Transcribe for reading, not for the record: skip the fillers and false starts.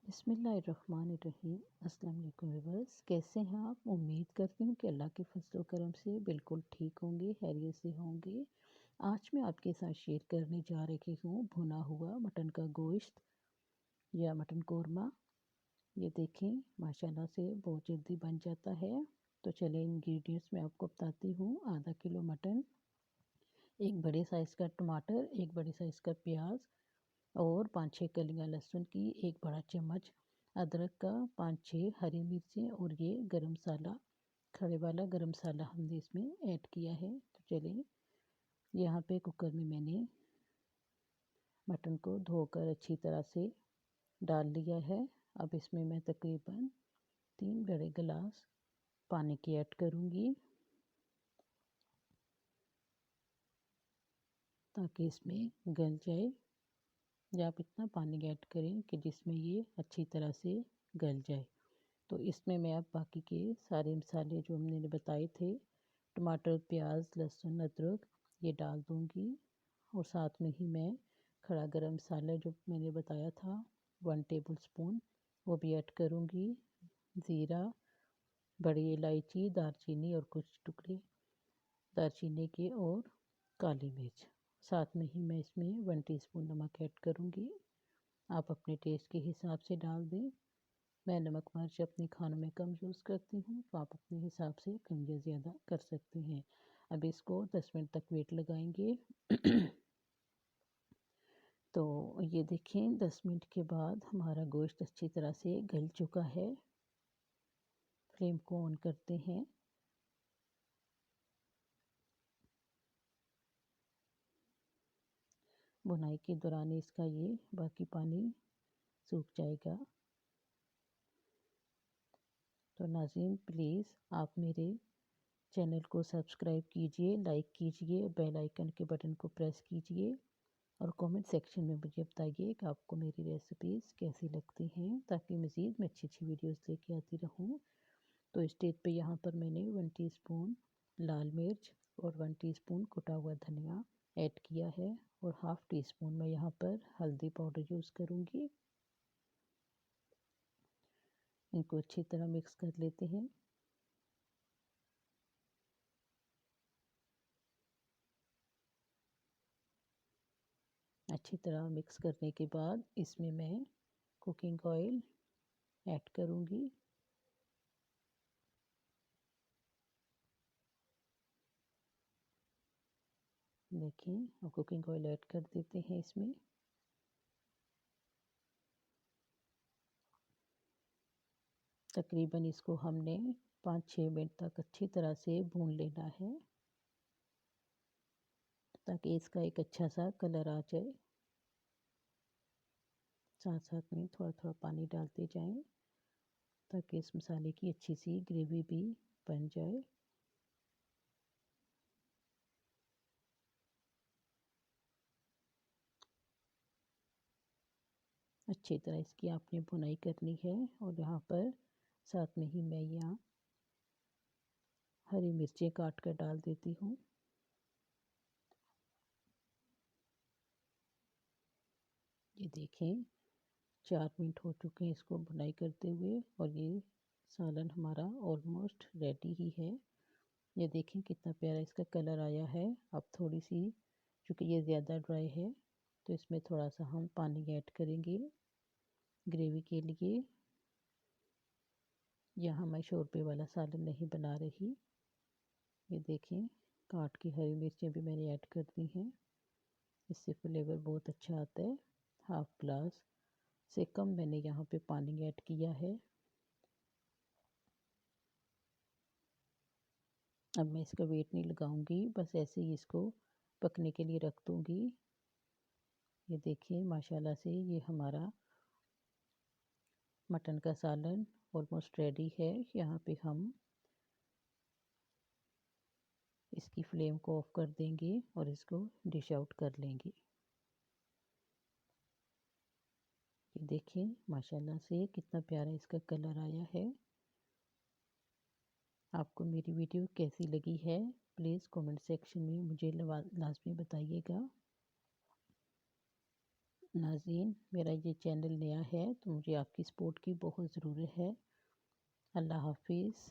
बिस्मिल्लाहिर्रहमानिर्रहीम। अस्सलाम वालेकुम व्यूअर्स, कैसे हैं आप? उम्मीद करती हूँ कि अल्लाह के फजल करम से बिल्कुल ठीक होंगे, खैरियत से होंगे। आज मैं आपके साथ शेयर करने जा रही हूँ भुना हुआ मटन का गोश्त या मटन कोरमा। ये देखें, माशाल्लाह से बहुत जल्दी बन जाता है। तो चलें इंग्रेडिएंट्स मैं आपको बताती हूँ। आधा किलो मटन, एक बड़े साइज़ का टमाटर, एक बड़े साइज़ का प्याज और 5-6 कलियां लहसुन की, एक बड़ा चम्मच अदरक का, 5-6 हरी मिर्चें और ये गरम मसाला, खड़े वाला गरम मसाला हमने इसमें ऐड किया है। तो चलिए, यहाँ पे कुकर में मैंने मटन को धोकर अच्छी तरह से डाल लिया है। अब इसमें मैं तकरीबन 3 बड़े गिलास पानी की ऐड करूँगी ताकि इसमें गल जाए, या आप इतना पानी ऐड करें कि जिसमें ये अच्छी तरह से गल जाए। तो इसमें मैं अब बाकी के सारे मसाले जो हमने बताए थे, टमाटर, प्याज, लहसुन, अदरक, ये डाल दूँगी। और साथ में ही मैं खड़ा गरम मसाला जो मैंने बताया था 1 टेबल स्पून, वो भी ऐड करूँगी। ज़ीरा, बड़ी इलायची, दालचीनी और कुछ टुकड़े दालचीनी के और काली मिर्च। साथ में ही मैं इसमें 1 टीस्पून नमक ऐड करूँगी। आप अपने टेस्ट के हिसाब से डाल दें। मैं नमक मिर्च अपने खानों में कम यूज़ करती हूँ, तो आप अपने हिसाब से कम या ज़्यादा कर सकते हैं। अब इसको 10 मिनट तक वेट लगाएंगे। तो ये देखें, 10 मिनट के बाद हमारा गोश्त अच्छी तरह से गल चुका है। फ्लेम को ऑन करते हैं। बुनाई के दौरान इसका ये बाकी पानी सूख जाएगा। तो नाज़रीन, प्लीज़ आप मेरे चैनल को सब्सक्राइब कीजिए, लाइक कीजिए, बेल आइकन के बटन को प्रेस कीजिए और कमेंट सेक्शन में मुझे बताइए कि आपको मेरी रेसिपीज़ कैसी लगती हैं, ताकि मज़ीद मैं अच्छी अच्छी वीडियोस लेके आती रहूं। तो स्टेज पे यहाँ पर मैंने 1 टीस्पून लाल मिर्च और 1 टीस्पून कुटा हुआ धनिया ऐड किया है और हाफ़ टी स्पून मैं यहाँ पर हल्दी पाउडर यूज़ करूँगी। इनको अच्छी तरह मिक्स कर लेते हैं। अच्छी तरह मिक्स करने के बाद इसमें मैं कुकिंग ऑयल ऐड करूँगी। देखिए, और कुकिंग ऑयल ऐड कर देते हैं इसमें। तकरीबन इसको हमने 5-6 मिनट तक अच्छी तरह से भून लेना है, ताकि इसका एक अच्छा सा कलर आ जाए। साथ साथ में थोड़ा थोड़ा पानी डालते जाएं, ताकि इस मसाले की अच्छी सी ग्रेवी भी बन जाए। अच्छी तरह इसकी आपने भुनाई करनी है। और यहाँ पर साथ में ही मैं यहाँ हरी मिर्चें काट कर डाल देती हूँ। ये देखें, 4 मिनट हो चुके हैं इसको भुनाई करते हुए और ये सालन हमारा ऑलमोस्ट रेडी ही है। ये देखें कितना प्यारा इसका कलर आया है। अब थोड़ी सी, चूँकि ये ज़्यादा ड्राई है, तो इसमें थोड़ा सा हम पानी ऐड करेंगे ग्रेवी के लिए। यहाँ मैं शोरबे वाला सालन नहीं बना रही। ये देखें, काट की हरी मिर्चें भी मैंने ऐड कर दी हैं, इससे फ्लेवर बहुत अच्छा आता है। हाफ़ ग्लास से कम मैंने यहाँ पे पानी ऐड किया है। अब मैं इसका वेट नहीं लगाऊंगी, बस ऐसे ही इसको पकने के लिए रख दूंगी। ये देखिए, माशाल्लाह से ये हमारा मटन का सालन ऑलमोस्ट रेडी है। यहाँ पे हम इसकी फ्लेम को ऑफ कर देंगे और इसको डिश आउट कर लेंगे। ये देखिए, माशाल्लाह से कितना प्यारा इसका कलर आया है। आपको मेरी वीडियो कैसी लगी है, प्लीज़ कमेंट सेक्शन में मुझे लाजमी बताइएगा। नाज़रीन, मेरा ये चैनल नया है तो मुझे आपकी सपोर्ट की बहुत ज़रूरत है। अल्लाह हाफ़िज़।